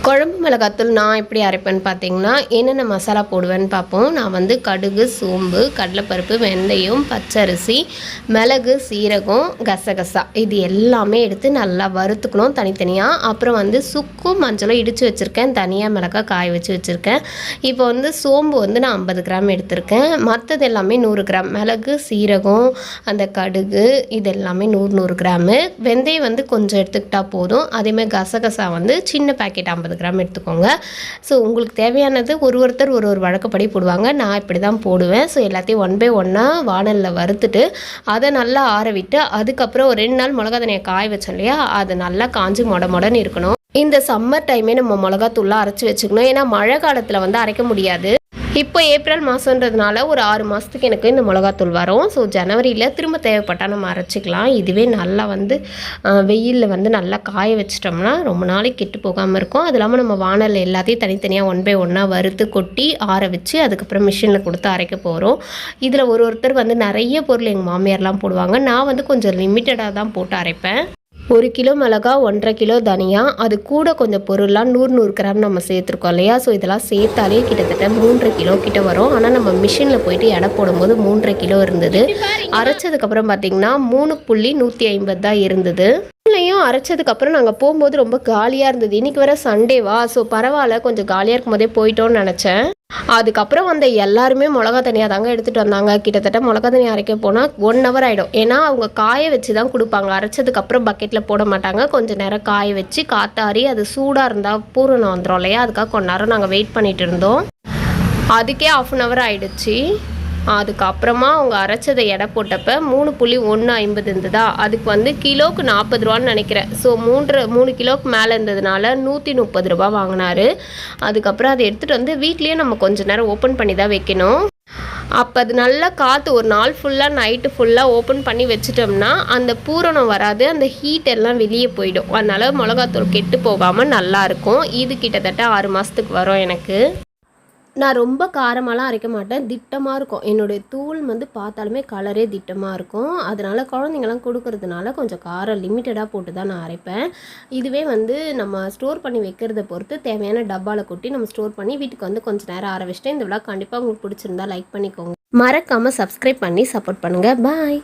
குழம்பு மிளகாத்தூள் நான் எப்படி அரைப்பேன்னு பார்த்தீங்கன்னா, என்னென்ன மசாலா போடுவேன்னு பார்ப்போம். நான் வந்து கடுகு, சோம்பு, கடலைப்பருப்பு, வெந்தயம், பச்சரிசி, மிளகு, சீரகம், கசகசா இது எல்லாமே எடுத்து நல்லா வறுத்துக்கணும் தனித்தனியா. அப்புறம் வந்து சுக்கும், மஞ்சளும் இடித்து வச்சுருக்கேன். தனியாக மிளகாய் காய வச்சு வச்சுருக்கேன். இப்போ வந்து சோம்பு வந்து நான் 50 கிராம் எடுத்திருக்கேன். மற்றது எல்லாமே 100 கிராம். மிளகு, சீரகம், அந்த கடுகு இது எல்லாமே 100 கிராமு. வெந்தயம் வந்து கொஞ்சம் எடுத்துக்கிட்டால் போதும். அதேமாதிரி கசகசா வந்து சின்ன பேக்கெட் 50 கிராம் எடுத்துக்கோங்க. ஸோ உங்களுக்கு தேவையானது ஒருத்தர் ஒரு வழக்கப்படி போடுவாங்க. நான் இப்படி தான் போடுவேன். ஸோ எல்லாத்தையும் ஒன் பை ஒன்னாக வானலில் வறுத்துட்டு அதை நல்லா ஆற விட்டு அதுக்கப்புறம் ஒரு 2 நாள் மிளகா தனியாக காய வச்சோம் இல்லையா, அது நல்லா காஞ்சி மொடன்னு இருக்கணும். இந்த சம்மர் டைமே நம்ம மிளகாத்தூள்லாம் அரைச்சி வச்சுக்கணும். ஏன்னா மழை காலத்தில் வந்து அரைக்க முடியாது. இப்போ ஏப்ரல் மாதன்றதுனால ஒரு 6 மாதத்துக்கு எனக்கு இந்த மிளகாத்தூள் வரும். ஸோ ஜனவரியில் திரும்ப தேவைப்பட்டால் நம்ம அரைச்சிக்கலாம். இதுவே நல்லா வந்து வெயிலில் வந்து நல்லா காய வச்சிட்டோம்னா ரொம்ப நாளைக்கு கெட்டு போகாமல் இருக்கும். அது இல்லாமல் நம்ம வானலில் எல்லாத்தையும் தனித்தனியாக ஒன் பை ஒன்னாக வறுத்து கொட்டி ஆற வச்சு அதுக்கப்புறம் மிஷினில் கொடுத்து அரைக்க போகிறோம். இதில் ஒருத்தர் வந்து நிறைய பொருள் எங்கள் மாமியார்லாம் போடுவாங்க. நான் வந்து கொஞ்சம் லிமிட்டடாக தான் போட்டு அரைப்பேன். 1 கிலோ மிளகா, 1.5 கிலோ தனியா, அது கூட கொஞ்சம் பொருள்லாம் 100 கிராம் நம்ம சேர்த்துருக்கோம் இல்லையா. ஸோ இதெல்லாம் சேர்த்தாலே கிட்டத்தட்ட 3.5 கிலோ கிட்ட வரும். ஆனால் நம்ம மிஷினில் போயிட்டு எடை போடும்போது 3.5 கிலோ இருந்தது. அரைச்சதுக்கப்புறம் பார்த்தீங்கன்னா 3.150 தான் இருந்தது. அரைச்சதுக்கப்புறம் நாங்கள் போகும்போது ரொம்ப காலியாக இருந்தது. இன்றைக்கி வர சண்டேவா, ஸோ பரவாயில்ல கொஞ்சம் காலியாக இருக்கும் போதே போயிட்டோன்னு நினச்சேன். அதுக்கப்புறம் வந்த எல்லாருமே மிளகா தனியாக தாங்க எடுத்துகிட்டு வந்தாங்க. கிட்டத்தட்ட மிளகா தனியாக அரைக்க போனால் 1 ஹவர் ஆகிடும். ஏன்னா அவங்க காய வச்சு தான் கொடுப்பாங்க. அரைச்சதுக்கப்புறம் பக்கெட்டில் போட மாட்டாங்க. கொஞ்சம் நேரம் காய வச்சு காத்தாரி அது சூடாக இருந்தால் பூரணம் வந்துடும் இல்லையா, அதுக்காக கொஞ்ச நேரம் நாங்கள் வெயிட் பண்ணிகிட்டு இருந்தோம். அதுக்கே 1/2 ஹவர் ஆகிடுச்சு. அதுக்கப்புறமா அவங்க அரைச்சதை எடை போட்டப்போ 3.150 இருந்ததா, அதுக்கு வந்து கிலோவுக்கு 40 ரூபான்னு நினைக்கிறேன். ஸோ 3 கிலோவுக்கு மேலே இருந்ததுனால 130 ரூபா வாங்கினாரு. அதுக்கப்புறம் அதை எடுத்துகிட்டு வந்து வீட்லேயே நம்ம கொஞ்சம் நேரம் ஓப்பன் பண்ணி தான் வைக்கணும். அப்போ அது நல்லா காற்று ஒரு நாள் ஃபுல்லாக நைட்டு ஃபுல்லாக ஓப்பன் பண்ணி வச்சிட்டோம்னா அந்த பூரணம் வராது, அந்த ஹீட் எல்லாம் வெளியே போயிடும். அதனால் மிளகாத்தூள் கெட்டு போகாமல் நல்லாயிருக்கும். இது கிட்டத்தட்ட 6 மாதத்துக்கு வரும் எனக்கு. நான் ரொம்ப காரமாலாம் அரைக்க மாட்டேன், திட்டமாக இருக்கும். என்னுடைய தூள் வந்து பார்த்தாலுமே கலரே திட்டமாக இருக்கும். அதனால் குழந்தைங்கலாம் கொடுக்கறதுனால கொஞ்சம் காரம் லிமிட்டடாக போட்டு தான் நான் அரைப்பேன். இதுவே வந்து நம்ம ஸ்டோர் பண்ணி வைக்கிறத பொறுத்து தேவையான டப்பாவில் கொட்டி நம்ம ஸ்டோர் பண்ணி வீட்டுக்கு வந்து கொஞ்சம் நேரம் ஆற வச்சுட்டேன். இந்த விழா கண்டிப்பாக உங்களுக்கு பிடிச்சிருந்தா லைக் பண்ணிக்கோங்க. மறக்காமல் சப்ஸ்கிரைப் பண்ணி சப்போர்ட் பண்ணுங்கள். பாய்.